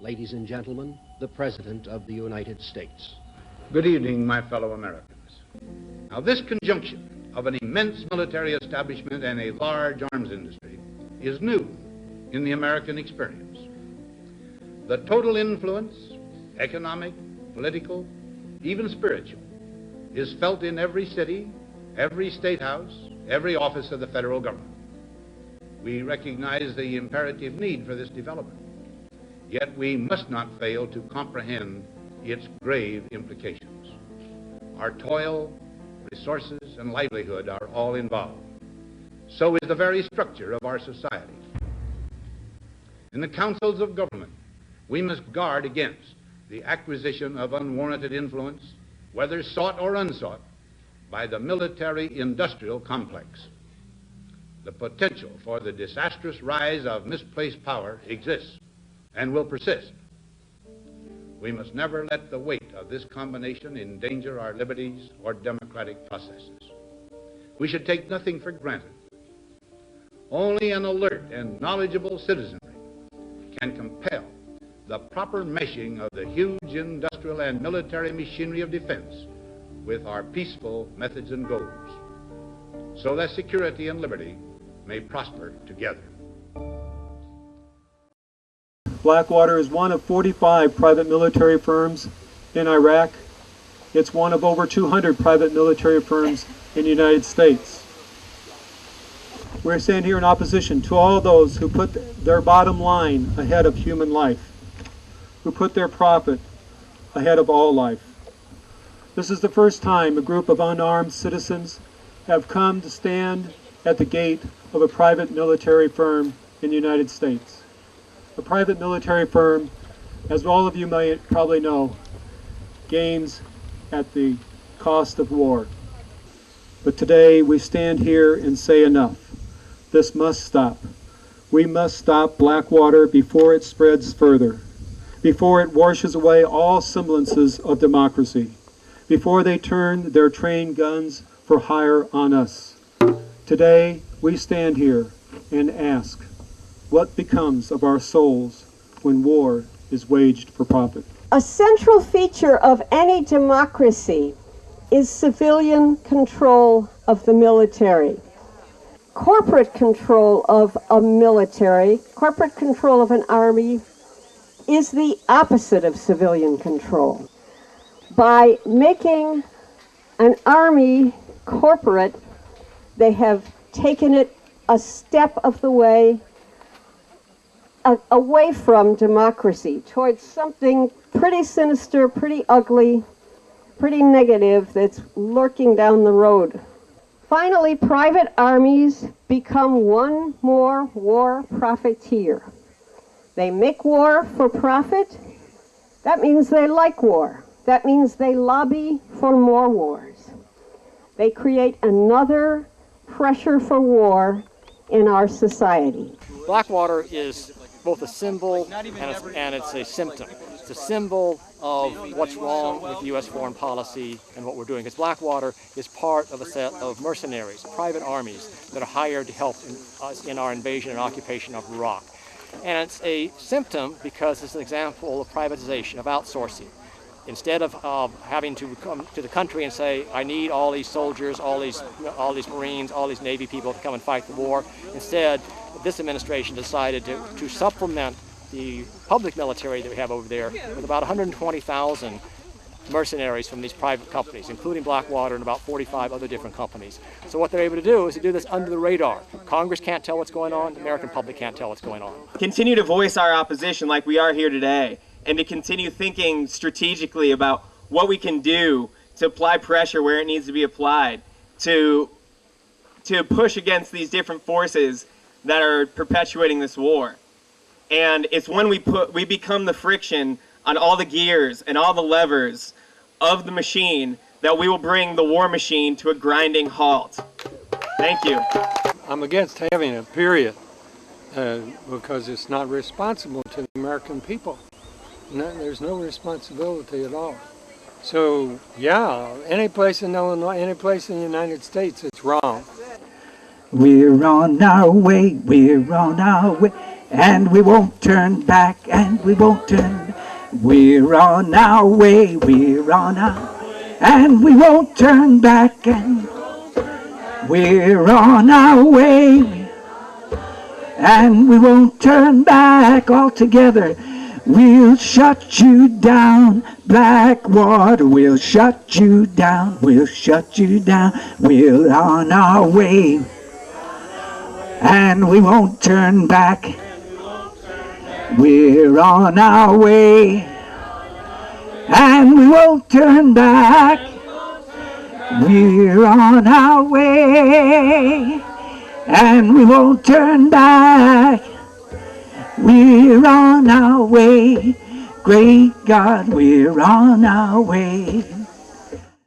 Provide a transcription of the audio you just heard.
Ladies and gentlemen, the President of the United States. Good evening, my fellow Americans. Now, this conjunction of an immense military establishment and a large arms industry is new in the American experience. The total influence, economic, political, even spiritual, is felt in every city, every state house, every office of the federal government. We recognize the imperative need for this development, yet we must not fail to comprehend its grave implications. Our toil, resources, and livelihood are all involved. So is the very structure of our society. In the councils of government, we must guard against the acquisition of unwarranted influence, whether sought or unsought, by the military-industrial complex. The potential for the disastrous rise of misplaced power exists and will persist. We must never let the weight of this combination endanger our liberties or democratic processes. We should take nothing for granted. Only an alert and knowledgeable citizenry can compel the proper meshing of the huge industrial and military machinery of defense with our peaceful methods and goals, so that security and liberty may prosper together. Blackwater is one of 45 private military firms in Iraq. It's one of over 200 private military firms in the United States. We're standing here in opposition to all those who put their bottom line ahead of human life, who put their profit ahead of all life. This is the first time a group of unarmed citizens have come to stand at the gate of a private military firm in the United States. A private military firm, as all of you may probably know, gains at the cost of war. But today we stand here and say enough. This must stop. We must stop Blackwater before it spreads further, before it washes away all semblances of democracy, before they turn their trained guns for hire on us. Today we stand here and ask, what becomes of our souls when war is waged for profit? A central feature of any democracy is civilian control of the military. Corporate control of a military, corporate control of an army, is the opposite of civilian control. By making an army corporate, they have taken it a step of the way away from democracy, towards something pretty sinister, pretty ugly, pretty negative that's lurking down the road. Finally, private armies become one more war profiteer. They make war for profit. That means they like war. That means they lobby for more wars. They create another pressure for war in our society. Blackwater is both a symbol and it's a symptom. It's a symbol of what's wrong with U.S. foreign policy and what we're doing. Because Blackwater is part of a set of mercenaries, private armies that are hired to help us in our invasion and occupation of Iraq. And it's a symptom because it's an example of privatization, of outsourcing. Instead of having to come to the country and say, I need all these soldiers, all these Marines, all these Navy people to come and fight the war, instead, this administration decided to supplement the public military that we have over there with about 120,000 mercenaries from these private companies, including Blackwater and about 45 other different companies. So what they're able to do is to do this under the radar. Congress can't tell what's going on, the American public can't tell what's going on. Continue to voice our opposition like we are here today, and to continue thinking strategically about what we can do to apply pressure where it needs to be applied, to push against these different forces that are perpetuating this war. And it's when we become the friction on all the gears and all the levers of the machine that we will bring the war machine to a grinding halt. Thank you. I'm against having a period because it's not responsible to the American people. There's no responsibility at all. So yeah, any place in Illinois, any place in the United States, it's wrong. We're on our way, we're on our way. and we won't turn back, and we won't turn. We're on our way, we're on our, and we won't turn back, and we're on our way, and we won't turn back. All together, we'll shut you down, Blackwater, we'll shut you down, we'll shut you down. We're on our way, and we won't turn back. We're on our way, and we won't turn back. We're on our way, and we won't turn back. We're on our way, great God, we're on our way.